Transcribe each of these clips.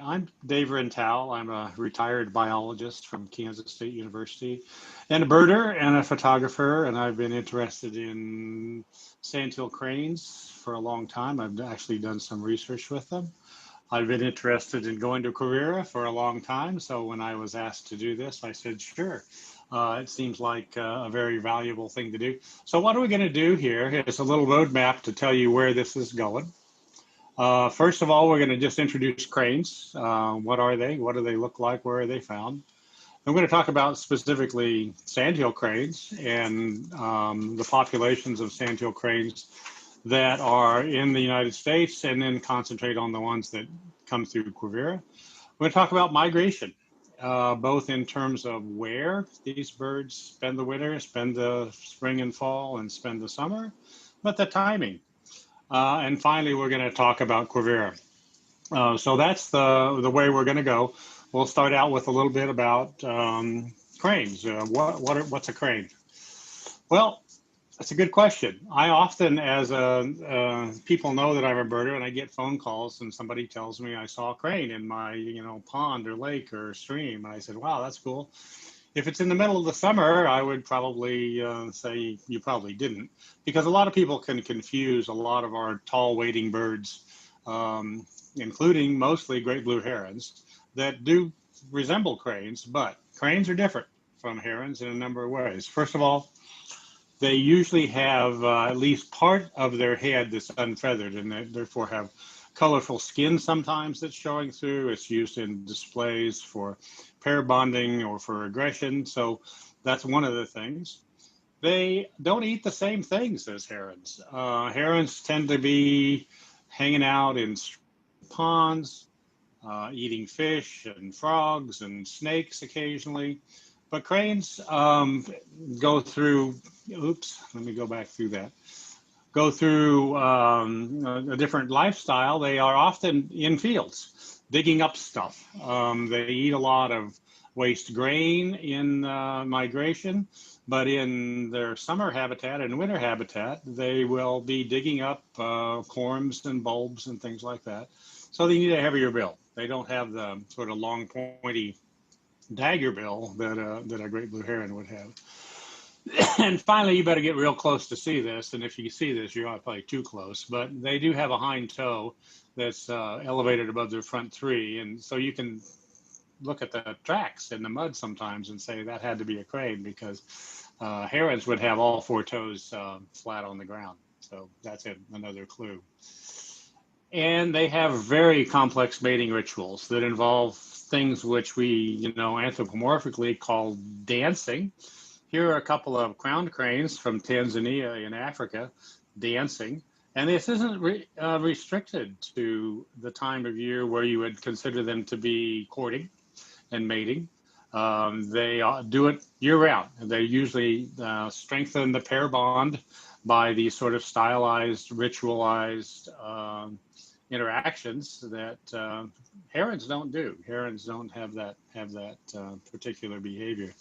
I'm Dave Rintoul. I'm a retired biologist from Kansas State University and a birder and a photographer, and I've been interested in Sandhill Cranes for a long time. I've actually done some research with them. I've been interested in going to Quivira for a long time, so when I was asked to do this, I said, sure. It seems like a very valuable thing to do. So what are we going to do here? It's a little roadmap to tell you where this is going. First of all, we're going to just introduce cranes. What are they? What do they look like? Where are they found? I'm going to talk about specifically sandhill cranes and the populations of sandhill cranes that are in the United States, and then concentrate on the ones that come through Quivira. We're going to talk about migration, both in terms of where these birds spend the winter, spend the spring and fall, and spend the summer, but the timing. And finally, we're going to talk about Quivira. So that's the way we're going to go. We'll start out with a little bit about cranes. What's a crane? Well, that's a good question. I often, people know that I'm a birder, and I get phone calls, and somebody tells me I saw a crane in my, pond or lake or stream, and I said, "Wow, that's cool." If it's in the middle of the summer, I would probably say you probably didn't, because a lot of people can confuse a lot of our tall wading birds, including mostly great blue herons, that do resemble cranes, but cranes are different from herons in a number of ways. First of all, they usually have at least part of their head that's unfeathered, and they therefore have colorful skin sometimes that's showing through. It's used in displays for pair bonding or for aggression. So that's one of the things. They don't eat the same things as herons. Herons tend to be hanging out in ponds, eating fish and frogs and snakes occasionally. But cranes go through, oops, let me go back through that. Go through a different lifestyle. They are often in fields, digging up stuff. They eat a lot of waste grain in migration, but in their summer habitat and winter habitat, they will be digging up corms and bulbs and things like that. So they need a heavier bill. They don't have the sort of long, pointy dagger bill that a great blue heron would have. And finally, you better get real close to see this. And if you see this, you're probably too close. But they do have a hind toe that's elevated above their front three. And so you can look at the tracks in the mud sometimes and say that had to be a crane, because herons would have all four toes flat on the ground. So that's another clue. And they have very complex mating rituals that involve things which we, anthropomorphically call dancing. Here are a couple of crowned cranes from Tanzania in Africa dancing. And this isn't restricted to the time of year where you would consider them to be courting and mating. They do it year round. They usually strengthen the pair bond by these sort of stylized, ritualized interactions that herons don't do. Herons don't have that particular behavior.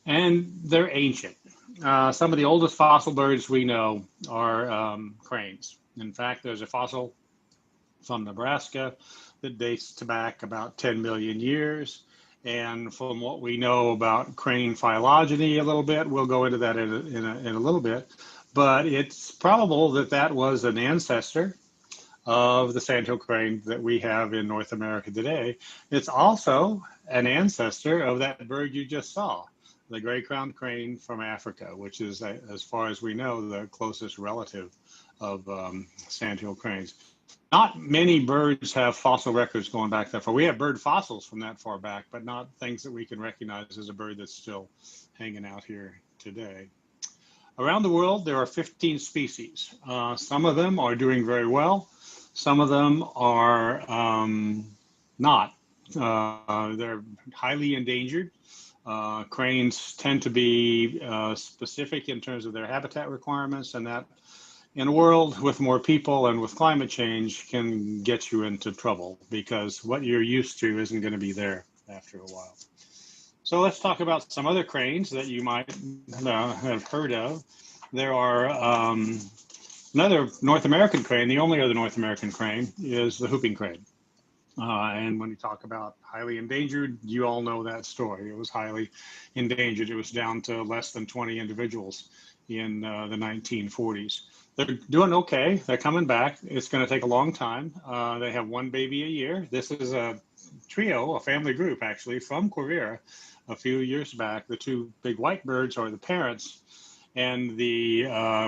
And they're ancient. Some of the oldest fossil birds we know are cranes. In fact, there's a fossil from Nebraska that dates to back about 10 million years. And from what we know about crane phylogeny a little bit, we'll go into that in a little bit, but it's probable that that was an ancestor of the sandhill crane that we have in North America today. It's also an ancestor of that bird you just saw, the gray-crowned crane from Africa, which is, as far as we know, the closest relative of sandhill cranes. Not many birds have fossil records going back that far. We have bird fossils from that far back, but not things that we can recognize as a bird that's still hanging out here today. Around the world, there are 15 species. Some of them are doing very well. Some of them are not. They're highly endangered. Cranes tend to be specific in terms of their habitat requirements, and that in a world with more people and with climate change can get you into trouble, because what you're used to isn't going to be there after a while. So let's talk about some other cranes that you might have heard of. There are another North American crane. The only other North American crane is the whooping crane. And when you talk about highly endangered, you all know that story. It was highly endangered. It was down to less than 20 individuals in the 1940s. They're doing okay. They're coming back. It's going to take a long time. They have one baby a year. This is a trio, a family group actually, from Quivira a few years back. The two big white birds are the parents, and the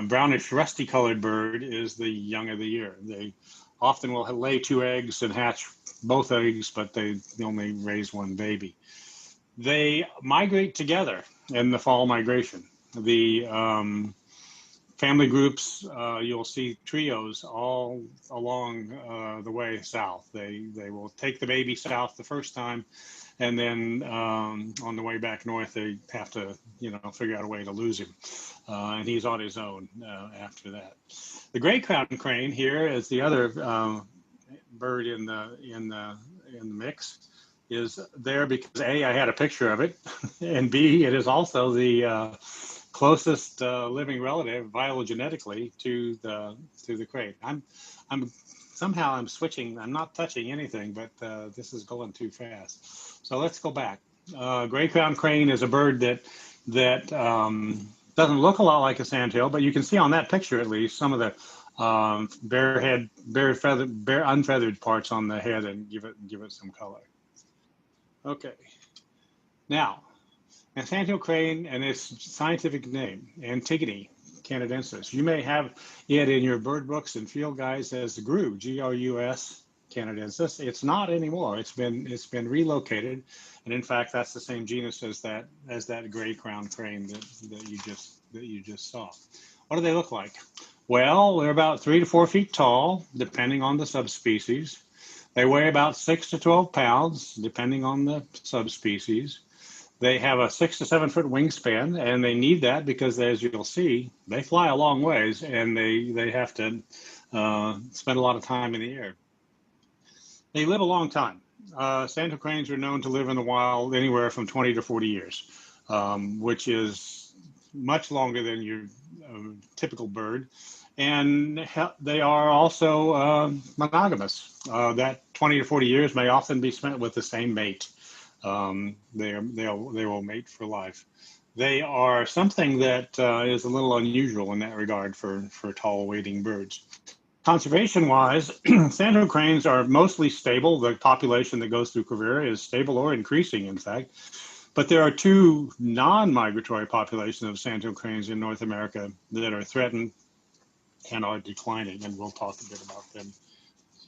brownish rusty colored bird is the young of the year. They often will lay 2 eggs and hatch both eggs, but they only raise one baby. They migrate together in the fall migration. The family groups, you'll see trios all along the way south. They will take the baby south the first time, and then on the way back north, they have to, figure out a way to lose him, and he's on his own after that. The gray crowned crane here is the other bird in the mix. Is there because A, I had a picture of it, and B, it is also the closest living relative phylogenetically to the crane. I'm somehow I'm switching. I'm not touching anything, but this is going too fast. So let's go back. Gray crowned crane is a bird that doesn't look a lot like a sandhill, but you can see on that picture at least some of the bare unfeathered parts on the head, and give it some color. Okay, now, a sandhill crane and its scientific name, Antigone canadensis. You may have it in your bird books and field guides as the GRU, G-R-U-S canadensis. It's not anymore. It's been relocated, and in fact, that's the same genus as that gray crowned crane that you just saw. What do they look like? Well, they're about 3 to 4 feet tall, depending on the subspecies. They weigh about 6 to 12 pounds, depending on the subspecies. They have a 6 to 7 foot wingspan, and they need that because, as you'll see, they fly a long ways, and they have to spend a lot of time in the air. They live a long time. Sandhill cranes are known to live in the wild anywhere from 20 to 40 years, which is much longer than your typical bird. And they are also monogamous. That 20 to 40 years may often be spent with the same mate. They will mate for life. They are something that is a little unusual in that regard for tall wading birds. Conservation-wise, sandhill cranes are mostly stable. The population that goes through Quivira is stable or increasing, in fact. But there are 2 non-migratory populations of sandhill cranes in North America that are threatened and are declining, and we'll talk a bit about them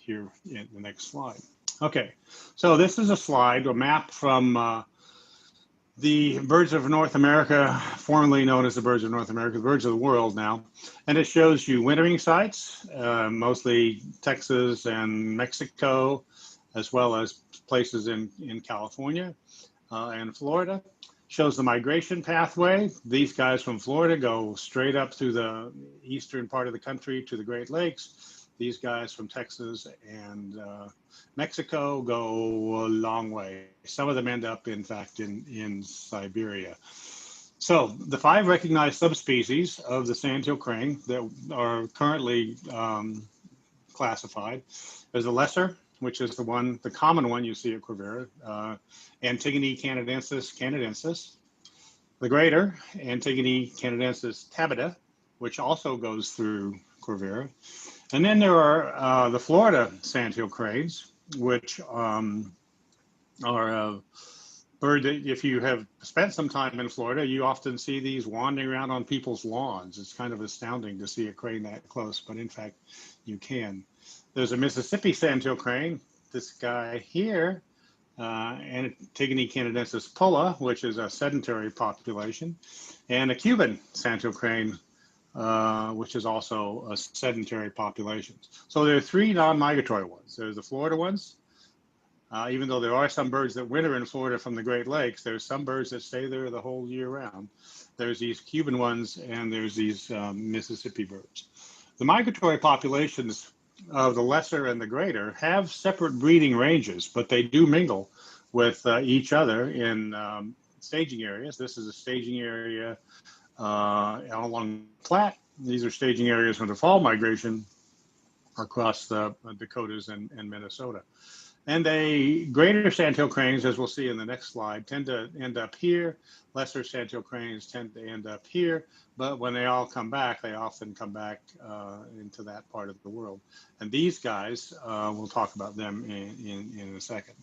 here in the next slide. Okay, so this is a map from the birds of North America, formerly known as the birds of North America, the birds of the world now, and it shows you wintering sites, mostly Texas and Mexico, as well as places in California and Florida. Shows the migration pathway. These guys from Florida go straight up through the eastern part of the country to the Great Lakes. These guys from Texas and Mexico go a long way. Some of them end up, in fact, in Siberia. So the 5 recognized subspecies of the sandhill crane that are currently classified. There's the lesser, which is the common one you see at Quivira, Antigone canadensis. The greater, Antigone canadensis tabida, which also goes through Quivira. And then there are the Florida sandhill cranes, which are a bird that, if you have spent some time in Florida, you often see these wandering around on people's lawns. It's kind of astounding to see a crane that close, but in fact, you can. There's a Mississippi sandhill crane, this guy here, Antigone canadensis pulla, which is a sedentary population, and a Cuban sandhill crane, which is also a sedentary population. So there are 3 non-migratory ones. There's the Florida ones. Even though there are some birds that winter in Florida from the Great Lakes, there's some birds that stay there the whole year round. There's these Cuban ones, and there's these Mississippi birds. The migratory populations of the lesser and the greater have separate breeding ranges, but they do mingle with each other in staging areas. This is a staging area along the Platte. These are staging areas for the fall migration across the Dakotas and Minnesota. And they greater sandhill cranes, as we'll see in the next slide, tend to end up here. Lesser sandhill cranes tend to end up here. But when they all come back, they often come back into that part of the world. And these guys, we'll talk about them in a second.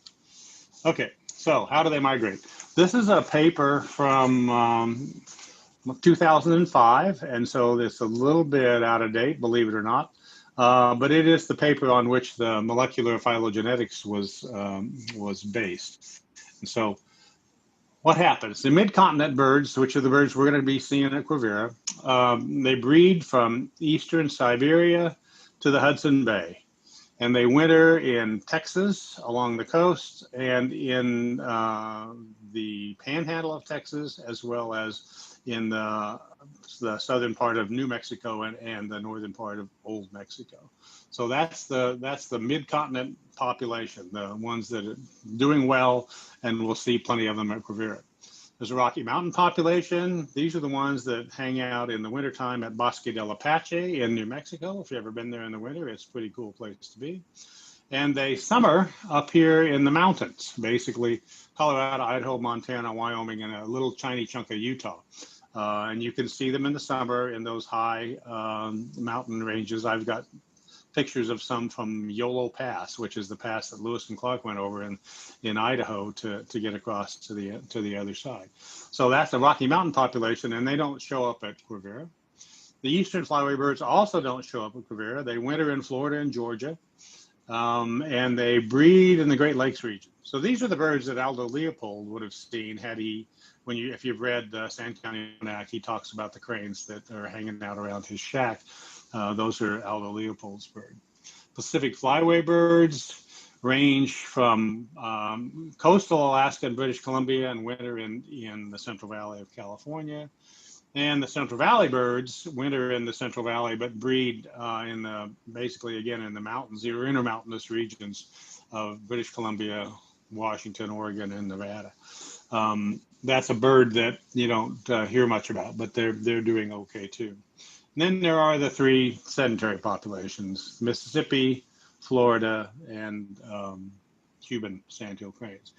Okay, so how do they migrate? This is a paper from 2005, and so it's a little bit out of date, believe it or not. But it is the paper on which the molecular phylogenetics was based. And so what happens? The mid-continent birds, which are the birds we're going to be seeing at Quivira, they breed from eastern Siberia to the Hudson Bay. And they winter in Texas along the coast and in the panhandle of Texas, as well as in the southern part of New Mexico and the northern part of Old Mexico. So that's the mid-continent population, the ones that are doing well, and we'll see plenty of them at Quivira. There's a Rocky Mountain population. These are the ones that hang out in the wintertime at Bosque del Apache in New Mexico. If you've ever been there in the winter, it's a pretty cool place to be. And they summer up here in the mountains, basically Colorado, Idaho, Montana, Wyoming, and a little tiny chunk of Utah. And you can see them in the summer in those high mountain ranges. I've got pictures of some from Yolo Pass, which is the pass that Lewis and Clark went over in Idaho to get across to the other side. So that's the Rocky Mountain population, and they don't show up at Quivira. The eastern flyway birds also don't show up at Quivira. They winter in Florida and Georgia, and they breed in the Great Lakes region. So these are the birds that Aldo Leopold would have seen had he, if you've read the Sand County Almanac, he talks about the cranes that are hanging out around his shack. Those are Aldo Leopold's bird. Pacific flyway birds range from coastal Alaska and British Columbia and winter in the Central Valley of California. And the Central Valley birds winter in the Central Valley, but breed basically again in the mountains, the intermountainous regions of British Columbia, Washington, Oregon, and Nevada. That's a bird that you don't hear much about, but they're doing okay too. And then there are the three sedentary populations: Mississippi, Florida, and Cuban sandhill cranes.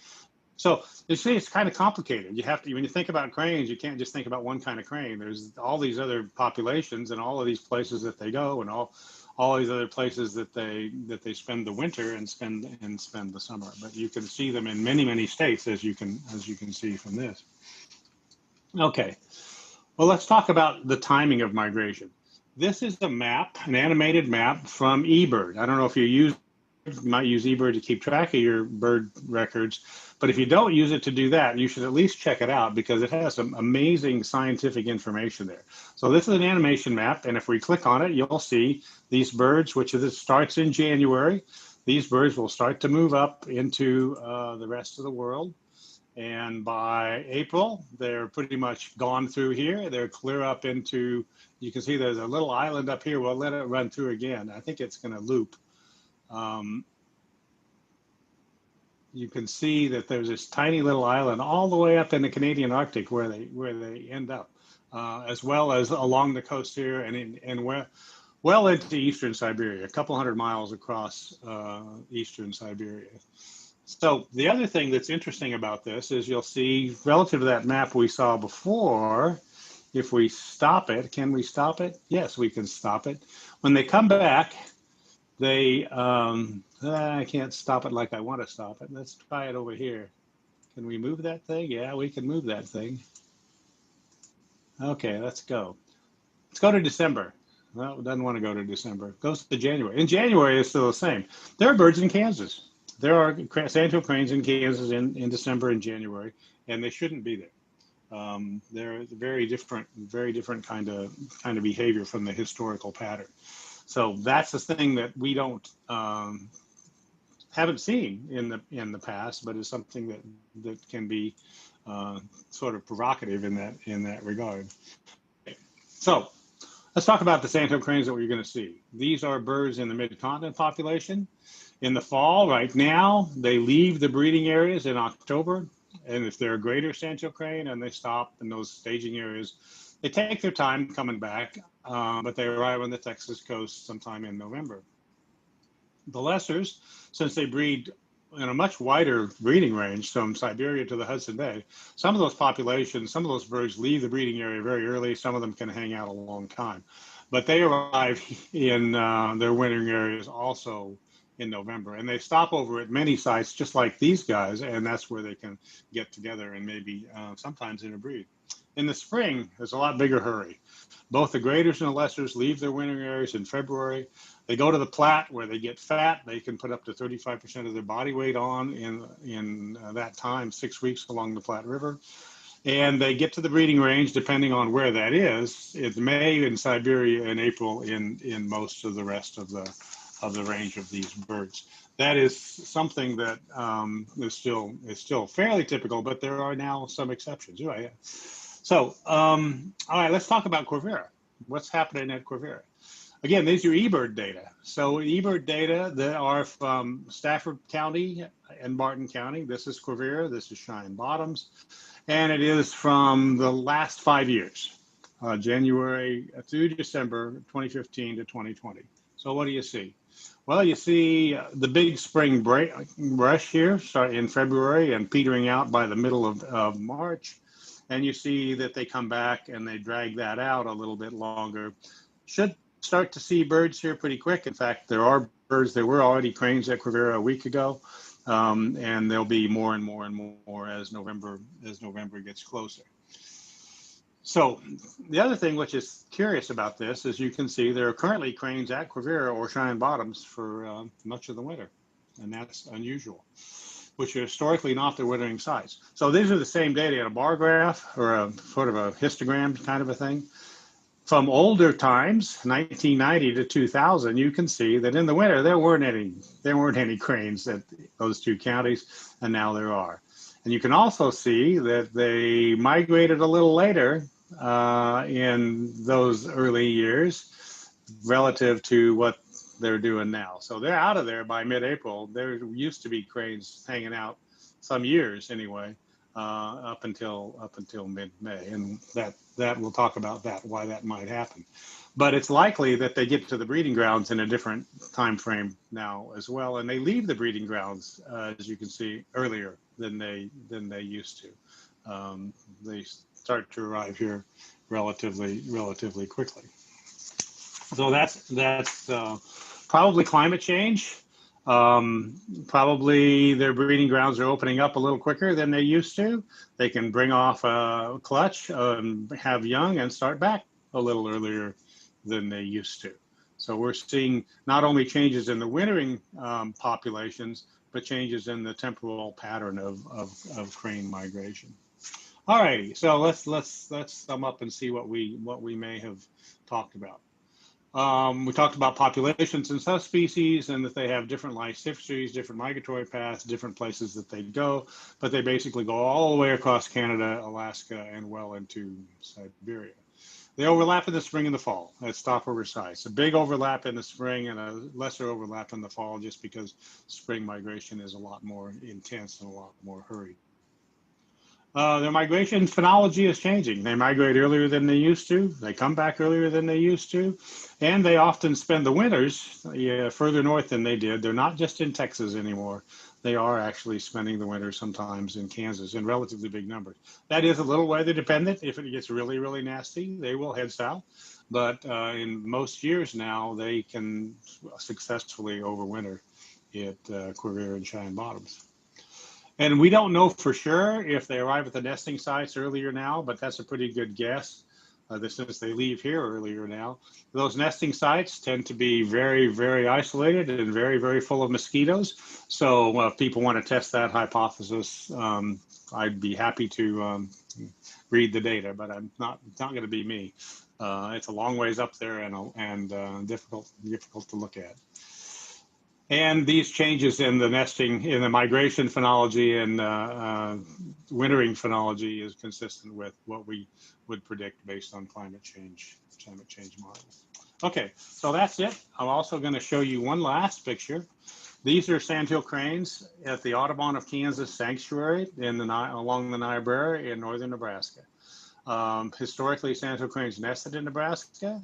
So you see, it's kind of complicated. You have to, when you think about cranes, you can't just think about one kind of crane. There's all these other populations and all of these places that they go, and all these other places that they spend the winter and spend the summer. But you can see them in many states, as you can see from this. Okay, well, let's talk about the timing of migration. This is a map, an animated map from eBird. I don't know if you might use eBird to keep track of your bird records, but if you don't use it to do that, you should at least check it out because it has some amazing scientific information there. So this is an animation map, and if we click on it, you'll see these birds, which starts in January. These birds will start to move up into the rest of the world. And by April, they're pretty much gone through here. They're clear up into, you can see there's a little island up here. We'll let it run through again. I think it's going to loop. You can see that there's this tiny little island all the way up in the Canadian Arctic where they end up, as well as along the coast here and well into eastern Siberia, a couple hundred miles across eastern Siberia. So the other thing that's interesting about this is you'll see, relative to that map we saw before, if we stop it, can we stop it? Yes, we can stop it. When they come back, they, I can't stop it like I want to stop it. Let's try it over here. Can we move that thing? Yeah, we can move that thing. Okay, let's go. Let's go to December. Well, it doesn't want to go to December. It goes to January. In January, it's still the same. There are birds in Kansas. There are sandhill cranes in Kansas in December and January, and they shouldn't be there. They're very different kind of behavior from the historical pattern. So that's the thing that we don't haven't seen in the past, but is something that can be sort of provocative in that regard. So let's talk about the sandhill cranes that we're going to see. These are birds in the mid-continent population. In the fall, right now, they leave the breeding areas in October. And if they're a greater sandhill crane and they stop in those staging areas, they take their time coming back, but they arrive on the Texas coast sometime in November. The lessers, since they breed in a much wider breeding range from Siberia to the Hudson Bay. Some of those populations, some of those birds leave the breeding area very early. Some of them can hang out a long time, but they arrive in their wintering areas also in November, and they stop over at many sites just like these guys, and that's where they can get together and maybe sometimes interbreed. In the spring, there's a lot bigger hurry. Both the graders and the lessers leave their wintering areas in February. They go to the Platte where they get fat. They can put up to 35% of their body weight on in that time, 6 weeks along the Platte River. And they get to the breeding range, depending on where that is. It's May in Siberia and April in most of the rest of the range of these birds. That is something that is still fairly typical, but there are now some exceptions. Right? So, all right, let's talk about Quivira. What's happening at Quivira? Again, these are eBird data. So eBird data that are from Stafford County and Martin County. This is Quivira, this is Cheyenne Bottoms, and it is from the last 5 years, January through December 2015 to 2020. So what do you see? Well, you see the big spring rush here, starting in February and petering out by the middle of March. And you see that they come back and they drag that out a little bit longer. Should start to see birds here pretty quick. In fact, there are birds. There were already cranes at Quivira a week ago, and there'll be more and more and more as November gets closer. So the other thing which is curious about this is you can see there are currently cranes at Quivira or Cheyenne Bottoms for much of the winter, and that's unusual, which are historically not their wintering sites. So these are the same data in a bar graph or a sort of a histogram kind of a thing. From older times, 1990 to 2000, you can see that in the winter there weren't any cranes at those two counties, and now there are. And you can also see that they migrated a little later in those early years relative to what they're doing now. So they're out of there by mid-April. There used to be cranes hanging out some years anyway, up until mid-May, and that we'll talk about that, why that might happen. But it's likely that they get to the breeding grounds in a different time frame now as well, and they leave the breeding grounds, as you can see, earlier than they used to. They start to arrive here relatively quickly. So that's probably climate change. Probably their breeding grounds are opening up a little quicker than they used to. They can bring off a clutch, have young, and start back a little earlier than they used to. So we're seeing not only changes in the wintering populations, but changes in the temporal pattern of crane migration. All righty, so let's sum up and see what we may have talked about. We talked about populations and subspecies, and that they have different life histories, different migratory paths, different places that they go, but they basically go all the way across Canada, Alaska, and well into Siberia. They overlap in the spring and the fall at stopover sites. A big overlap in the spring and a lesser overlap in the fall, just because spring migration is a lot more intense and a lot more hurried. Their migration phenology is changing. They migrate earlier than they used to. They come back earlier than they used to. And they often spend the winters further north than they did. They're not just in Texas anymore. They are actually spending the winter sometimes in Kansas in relatively big numbers. That is a little weather dependent. If it gets really, really nasty, they will head south. But in most years now, they can successfully overwinter at Quivira and Cheyenne Bottoms. And we don't know for sure if they arrive at the nesting sites earlier now, but that's a pretty good guess since they leave here earlier now. Those nesting sites tend to be very, very isolated and very, very full of mosquitoes. So if people want to test that hypothesis, I'd be happy to read the data, but it's not going to be me. It's a long ways up there and difficult to look at. And these changes in the nesting, in the migration phenology and wintering phenology is consistent with what we would predict based on climate change models. Okay, so that's it. I'm also going to show you one last picture. These are Sandhill Cranes at the Audubon of Kansas Sanctuary along the Niobrara in northern Nebraska. Historically, Sandhill Cranes nested in Nebraska.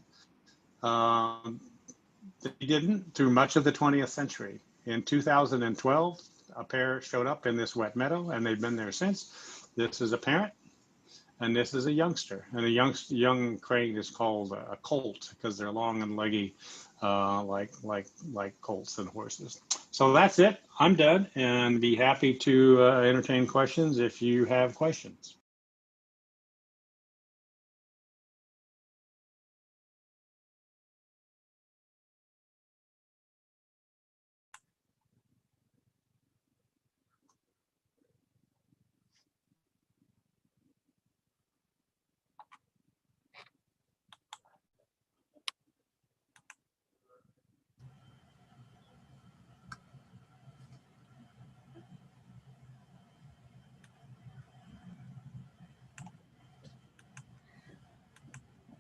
They didn't through much of the 20th century. In 2012, a pair showed up in this wet meadow, and they've been there since. This is a parent, and this is a youngster. And a young crane is called a colt because they're long and leggy, like colts and horses. So that's it. I'm done, and be happy to entertain questions if you have questions.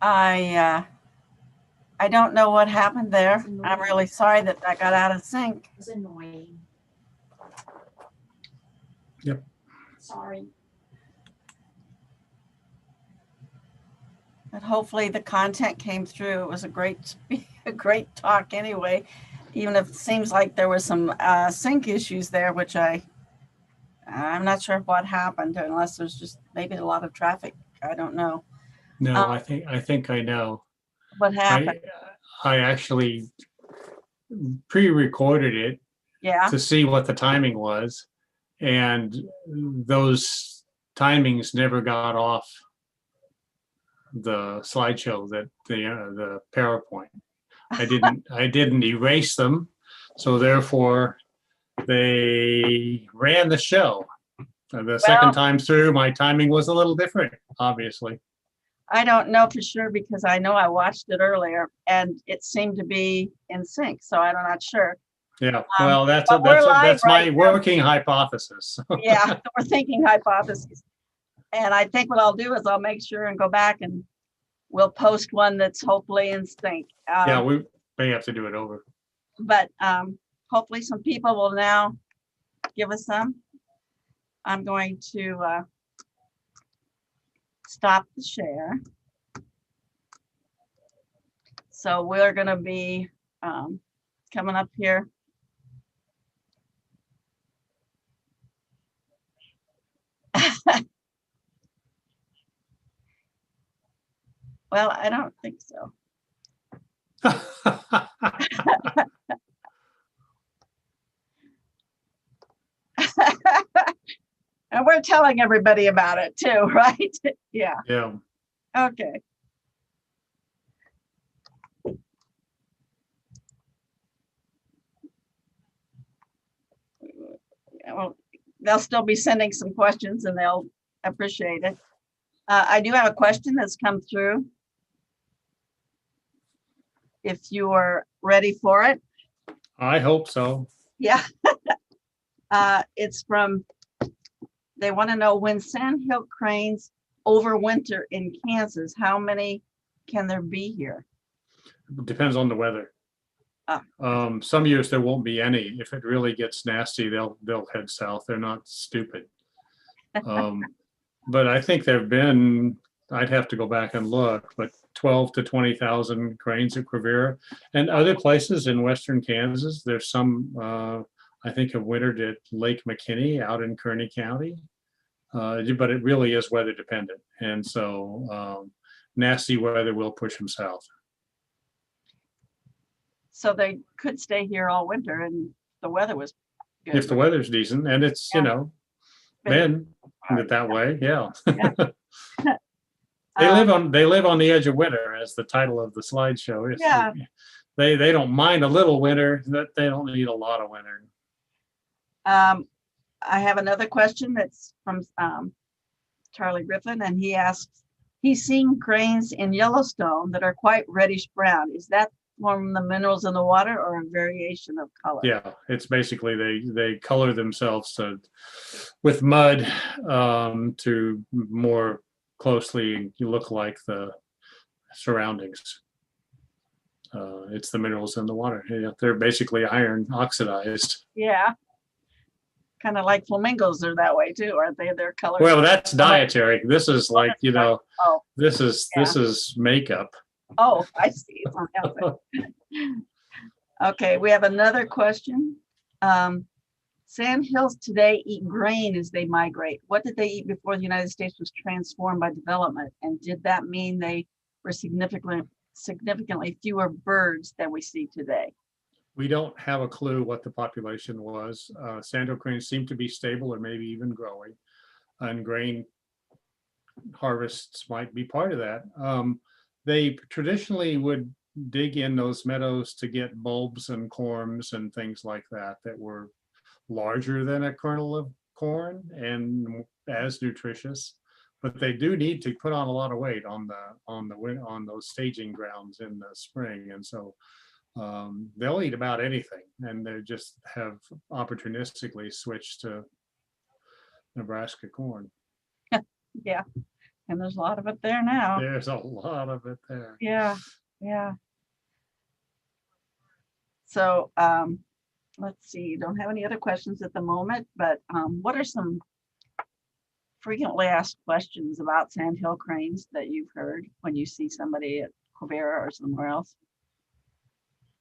I don't know what happened there. I'm really sorry that that got out of sync. It was annoying. Yep. Sorry. But hopefully the content came through. It was a great talk anyway, even if it seems like there was some sync issues there, which I'm not sure what happened, unless there's just maybe a lot of traffic. I don't know. No, I think I know. What happened? I actually pre-recorded it Yeah. to see what the timing was, and those timings never got off the slideshow, that the PowerPoint. I didn't erase them, so therefore they ran the show. The second time through, my timing was a little different, obviously. I don't know for sure because I know I watched it earlier and it seemed to be in sync, so I'm not sure. Yeah, well, that's right my now. working hypothesis. Yeah, we're thinking hypotheses. And I think what I'll do is I'll make sure and go back and we'll post one that's hopefully in sync. Yeah, we may have to do it over. But hopefully some people will now give us some. I'm going to stop the share. So we're going to be coming up here. Well, I don't think so. And we're telling everybody about it too, right? Yeah. Yeah. Okay. Well, they'll still be sending some questions and they'll appreciate it. I do have a question that's come through. If you are ready for it. I hope so. Yeah. It's from, they want to know, when Sandhill Cranes overwinter in Kansas, how many can there be here? It depends on the weather. Some years there won't be any. If it really gets nasty, they'll head south. They're not stupid. But I think there've been, I'd have to go back and look, but 12 to 20,000 cranes at Quivira, and other places in western Kansas. There's some, I think, have wintered at Lake McKinney out in Kearney County, but it really is weather dependent, and so nasty weather will push them south. So they could stay here all winter and the weather was good. If the weather's decent, and it's, you know, men that way, yeah. They live on the edge of winter, as the title of the slideshow is. Yeah. They don't mind a little winter, that they don't need a lot of winter. I have another question that's from Charlie Griffin, and he asks, he's seen cranes in Yellowstone that are quite reddish brown. Is that from the minerals in the water or a variation of color? Yeah, it's basically they color themselves with mud to more closely look like the surroundings. It's the minerals in the water. Yeah, they're basically iron oxidized. Yeah. Kind of like flamingos are that way too, aren't they? Their color. Well, that's dietary. This is like, you know, oh, this is makeup. Oh, I see. Okay, we have another question. Sandhills today eat grain as they migrate. What did they eat before the United States was transformed by development? And did that mean they were significantly fewer birds than we see today? We don't have a clue what the population was. Sandhill cranes seem to be stable or maybe even growing, and grain harvests might be part of that. They traditionally would dig in those meadows to get bulbs and corms and things like that that were larger than a kernel of corn and as nutritious. But they do need to put on a lot of weight on those staging grounds in the spring, and so they'll eat about anything, and they just have opportunistically switched to Nebraska corn. Yeah, and there's a lot of it there now. There's a lot of it there. Yeah, yeah. So let's see, don't have any other questions at the moment, but what are some frequently asked questions about sandhill cranes that you've heard when you see somebody at Quivira or somewhere else?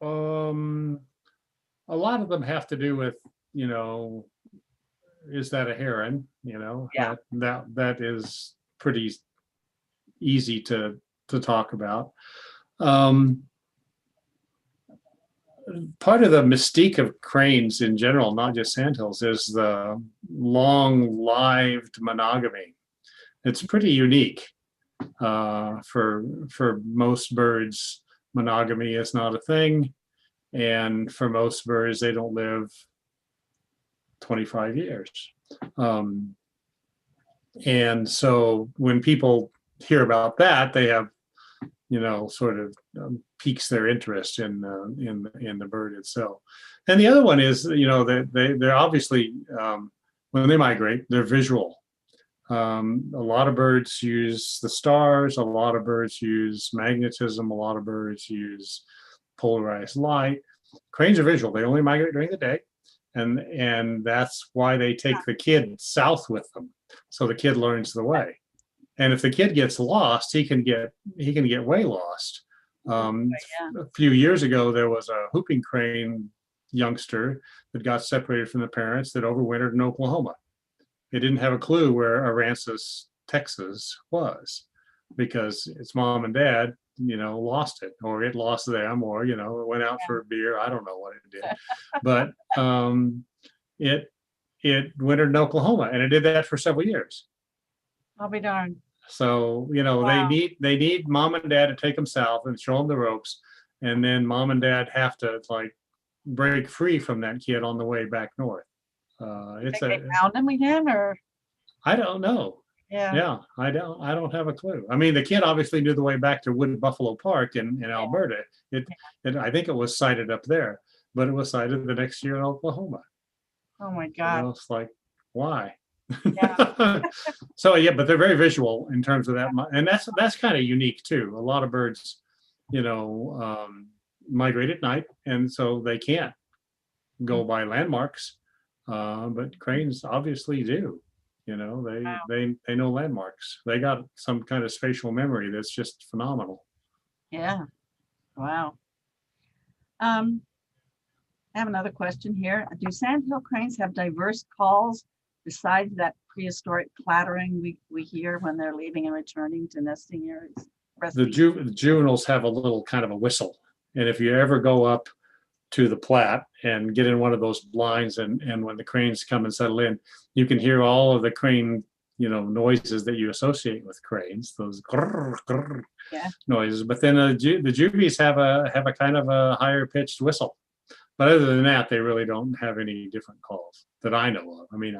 A lot of them have to do with, you know, is that a heron? You know, Yeah. that is pretty easy to talk about. Part of the mystique of cranes in general, not just sandhills, is the long-lived monogamy. It's pretty unique. For most birds, monogamy is not a thing, and for most birds, they don't live 25 years. And so when people hear about that, they have, you know, sort of piques their interest in the bird itself. And the other one is, you know, that they're obviously when they migrate, they're visual. A lot of birds use the stars. A lot of birds use magnetism. A lot of birds use polarized light. Cranes are visual. They only migrate during the day, and that's why they take the kid south with them, so the kid learns the way. And if the kid gets lost, he can get way lost. A few years ago, there was a whooping crane youngster that got separated from the parents that overwintered in Oklahoma. It didn't have a clue where Aransas, Texas was, because its mom and dad, you know, lost it, or it lost them, or, you know, it went out for a beer. I don't know what it did, but it wintered in Oklahoma, and it did that for several years. I'll be darned. So, you know, Wow. they need mom and dad to take them south and show them the ropes, and then mom and dad have to like break free from that kid on the way back north. It's Think they found him again, or I don't know. yeah. I don't have a clue. I mean, the kid obviously knew the way back to Wood Buffalo Park in Alberta. I think it was sighted up there, but it was sighted the next year in Oklahoma. Oh my You God. know, it's like, why? Yeah. So yeah, but they're very visual in terms of that, and that's kind of unique too. A lot of birds, you know, migrate at night, and so they can't go by landmarks, but cranes obviously do. You know, Wow. they know landmarks. They got some kind of spatial memory that's just phenomenal. Yeah. Wow. I have another question here. Do sandhill cranes have diverse calls besides that prehistoric clattering we hear when they're leaving and returning to nesting areas? The juveniles have a little kind of a whistle, and if you ever go up to the Platte and get in one of those blinds, and when the cranes come and settle in, you can hear all of the crane, you know, noises that you associate with cranes, those grrr, grrr noises. But then the juvies have a kind of a higher pitched whistle. But other than that, they really don't have any different calls that I know of. I mean,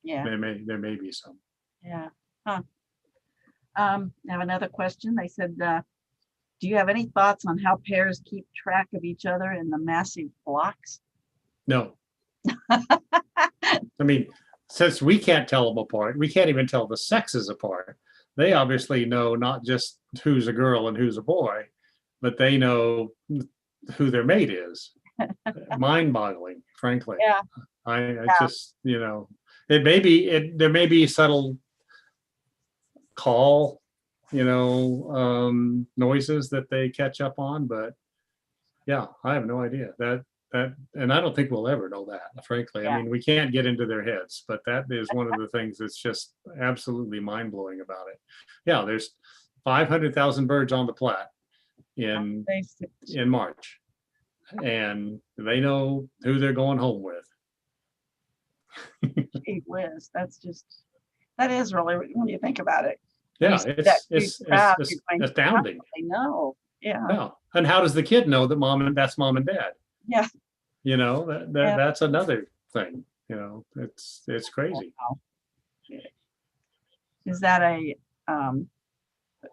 there may be some. Yeah. Huh. I have another question. They said, do you have any thoughts on how pairs keep track of each other in the massive flocks? No. I mean, since we can't tell them apart, we can't even tell the sexes apart. They obviously know not just who's a girl and who's a boy, but they know who their mate is. Mind-boggling, frankly. Yeah. I just, you know, there may be subtle call, you know, noises that they catch up on, but yeah, I have no idea. and I don't think we'll ever know that, frankly. Yeah. I mean, we can't get into their heads, but that is one of the things that's just absolutely mind blowing about it. Yeah, there's 500,000 birds on the Platte in March, and they know who they're going home with. Gee whiz, that is really, when you think about it. Yeah, You see that huge it's crowd, you're going, astounding. I know. Yeah. Yeah, and how does the kid know that that's mom and dad? Yeah. You know, Yeah. that's another thing. You know, it's crazy. Wow. Is that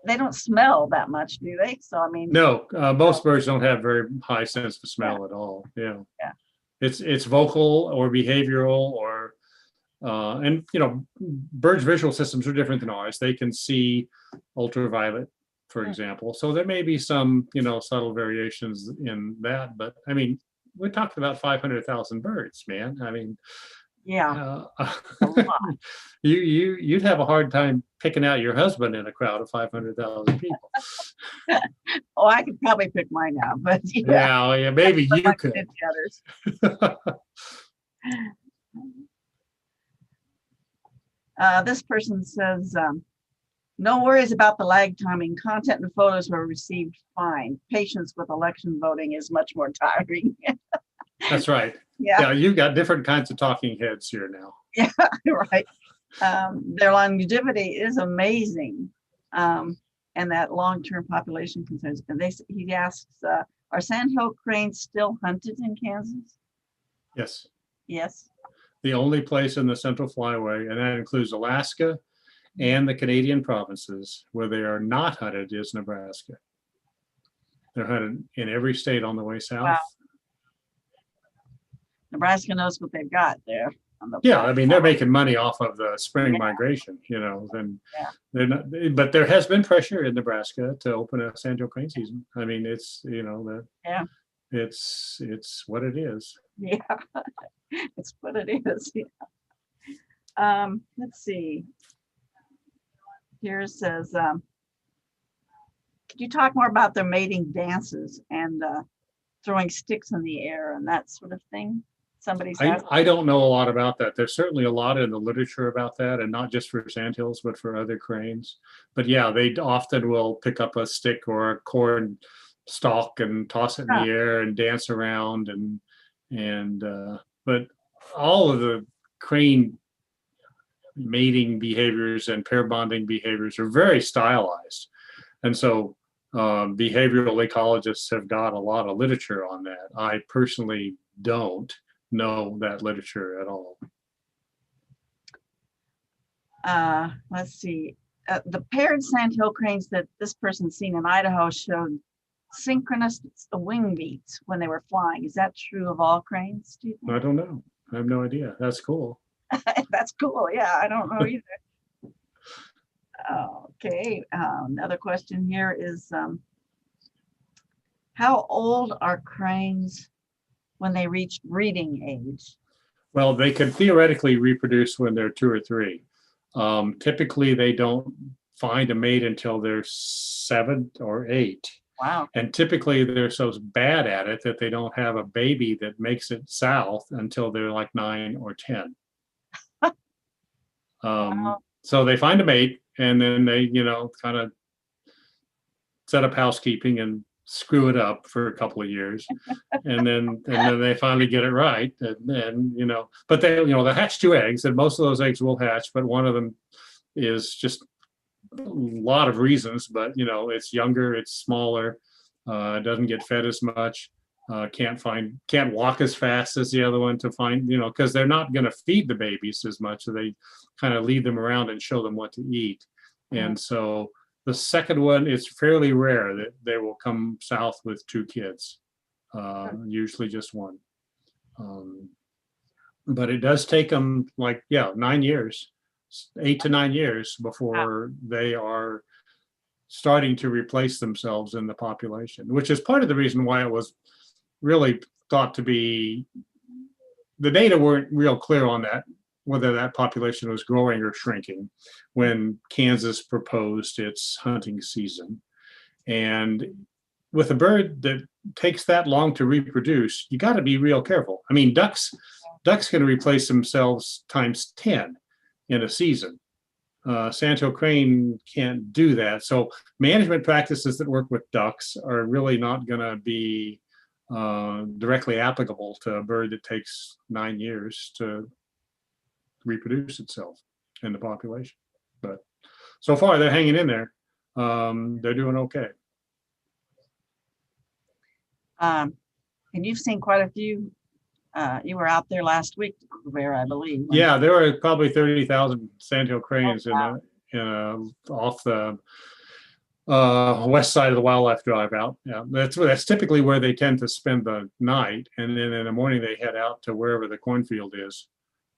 they don't smell that much, do they? So, I mean. No, most birds don't have very high sense of smell at all. Yeah. Yeah. It's vocal or behavioral or, and you know, birds' visual systems are different than ours. They can see ultraviolet, for example. So there may be some, you know, subtle variations in that. But I mean, we're talking about 500,000 birds, man. I mean, Yeah. uh, you'd have a hard time picking out your husband in a crowd of 500,000 people. Oh, I could probably pick mine out, but Yeah, maybe you like could. the others. This person says, no worries about the lag timing. Content and photos were received fine. Patience with election voting is much more tiring. That's right. Yeah. Yeah, you've got different kinds of talking heads here now. Yeah, right. Their longevity is amazing. And that long-term population concerns. And he asks, are Sandhill Cranes still hunted in Kansas? Yes. Yes. The only place in the Central Flyway, and that includes Alaska and the Canadian provinces, where they are not hunted is Nebraska. They're hunted in every state on the way south. Wow. Nebraska knows what they've got there. Yeah, I mean, they're making money off of the spring migration, you know, then they're not, but there has been pressure in Nebraska to open a Sandhill Crane season. I mean, it's, you know, it's what it is. Yeah, it's what it is. Yeah. Let's see. Here it says, could you talk more about their mating dances and throwing sticks in the air and that sort of thing? I don't know a lot about that. There's certainly a lot in the literature about that, and not just for sandhills, but for other cranes. But yeah, they often will pick up a stick or a corn stalk and toss it in the air and dance around, but all of the crane mating behaviors and pair bonding behaviors are very stylized, and so behavioral ecologists have got a lot of literature on that. I personally don't know that literature at all. Let's see. The paired sandhill cranes that this person's seen in Idaho showed synchronous wing beats when they were flying. Is that true of all cranes, do you think? I don't know. I have no idea. That's cool. That's cool. Yeah, I don't know either. Okay. Another question here is, how old are cranes when they reach breeding age? Well, they could theoretically reproduce when they're 2 or 3. Typically, they don't find a mate until they're 7 or 8. Wow. And typically, they're so bad at it that they don't have a baby that makes it south until they're like 9 or 10. Wow. So they find a mate, and then they, you know, kind of set up housekeeping and screw it up for a couple of years, and then they finally get it right, and then, you know, but they, you know, they hatch 2 eggs, and most of those eggs will hatch, but one of them is just a lot of reasons, but you know, it's younger, it's smaller, doesn't get fed as much, can't walk as fast as the other one to find, you know, because they're not going to feed the babies as much, so they kind of lead them around and show them what to eat. And so the second one, it's fairly rare that they will come south with 2 kids, usually just 1. But it does take them 9 years, 8 to 9 years before they are starting to replace themselves in the population, which is part of the reason why it was really thought to be, the data weren't real clear on that, whether that population was growing or shrinking when Kansas proposed its hunting season. And with a bird that takes that long to reproduce, you got to be real careful. I mean, ducks can replace themselves times 10 in a season. Sandhill Crane can't do that. So management practices that work with ducks are really not going to be directly applicable to a bird that takes 9 years to reproduce itself in the population. But so far, they're hanging in there. They're doing okay. And you've seen quite a few. You were out there last week, Rivera, I believe. Yeah, there were probably 30,000 Sandhill Cranes wow. off the west side of the wildlife drive out. Yeah, that's typically where they tend to spend the night, and then in the morning they head out to wherever the cornfield is.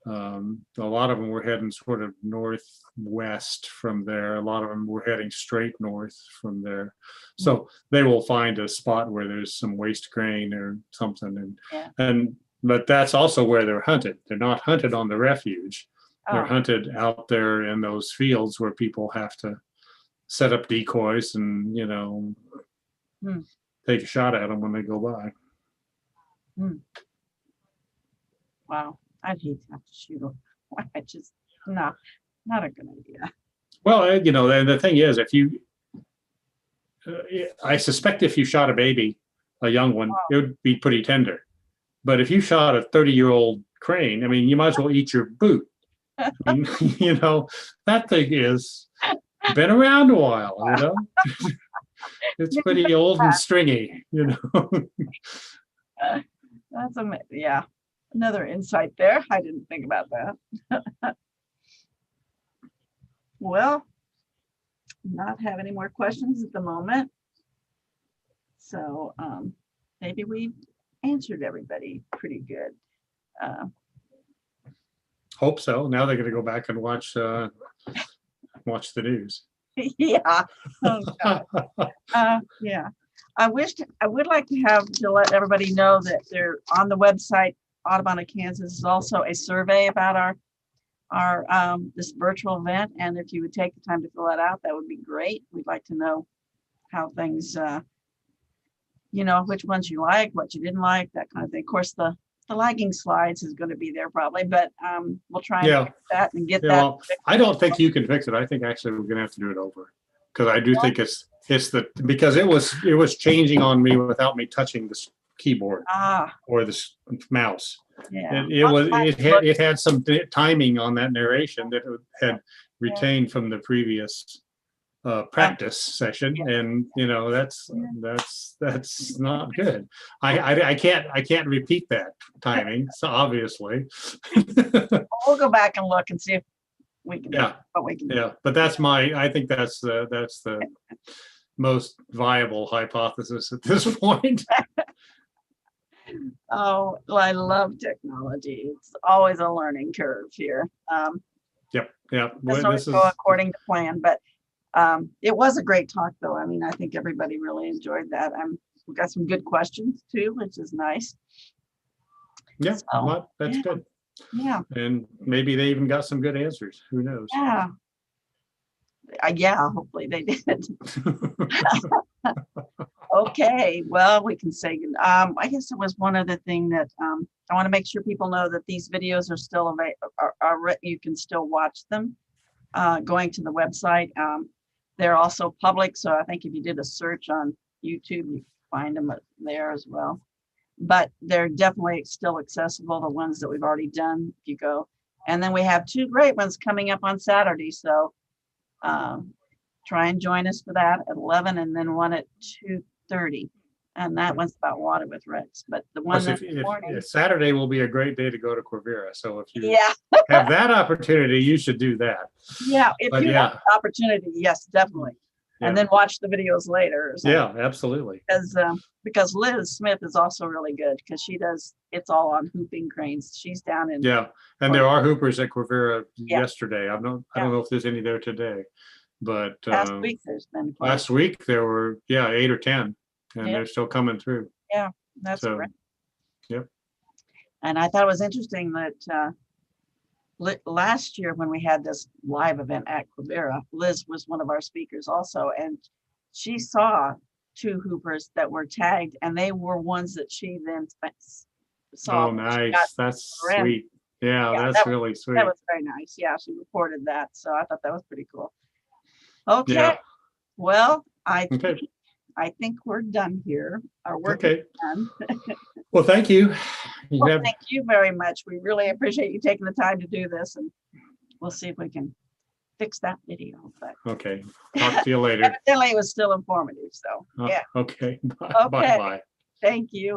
A lot of them were heading sort of northwest from there. A lot of them were heading straight north from there. So they will find a spot where there's some waste grain or something, but that's also where they're hunted. They're not hunted on the refuge. They're hunted out there in those fields where people have to set up decoys and, take a shot at them when they go by. Wow, I'd hate to have to shoot them. I just, not a good idea. Well, the thing is, I suspect if you shot a baby, a young one, it would be pretty tender. But if you shot a 30-year-old crane, I mean, you might as well eat your boot. I mean, that thing is been around a while, It's pretty old and stringy, That's another insight there. I didn't think about that. Well, not have any more questions at the moment. So maybe we answered everybody pretty good. Hope so. Now they're going to go back and watch the news. Yeah. Oh, God. Yeah. I would like to let everybody know that they're on the website. Audubon of Kansas is also a survey about our this virtual event, and if you would take the time to fill that out, that would be great. We'd like to know how things, which ones you like, what you didn't like, that kind of thing. Of course, the lagging slides is going to be there probably, but we'll try and fix that and get that. Well, I don't think you can fix it. I think actually we're going to have to do it over, because I do think because it was changing on me without me touching the keyboard or the mouse. Yeah. It had some timing on that narration that it had retained from the previous practice session, and that's not good. I can't repeat that timing, so obviously. We'll go back and look and see if we can what we can do. But I think that's the most viable hypothesis at this point. Oh, I love technology. It's always a learning curve here. Yep. Doesn't always go according to plan, but it was a great talk, though. I mean, I think everybody really enjoyed that. We got some good questions too, which is nice. Yeah, so, that's good. Yeah. And maybe they even got some good answers. Who knows? Yeah, hopefully they did. Okay, well, we can say, I guess it was one other thing that I want to make sure people know that these videos are still available. You can still watch them going to the website. They're also public, so I think if you did a search on YouTube, you find them there as well. But they're definitely still accessible, the ones that we've already done, if you go. And then we have 2 great ones coming up on Saturday, so try and join us for that at 11, and then one at 2:30, and that one's about water with Rex. But the one if Saturday will be a great day to go to Quivira, so if you have that opportunity, you should do that. Yeah, if you have the opportunity, yes, definitely. And then watch the videos later. Yeah, absolutely. Because Liz Smith is also really good, because she does, it's all on hooping cranes. She's down in and there are hoopers at Quivira yesterday. I don't know if there's any there today. But last week there's been last week there were 8 or 10, and they're still coming through. Yeah, that's great. Yep. And I thought it was interesting that last year when we had this live event at Quivira, Liz was one of our speakers also, and she saw two hoopers that were tagged, and they were ones that she then saw. Oh, when she got nice. That's her in. sweet. Yeah, Yeah, that's really sweet. That was very nice. Yeah, she reported that. So I thought that was pretty cool. Okay. Yeah. Well, Okay. I think we're done here. Our work is Okay. done. Well, thank you. You Well, have, thank you very much. We really appreciate you taking the time to do this, and we'll see if we can fix that video. But okay. Talk to you later. evidently it was still informative. So yeah, Okay. Okay. Bye-bye. thank you.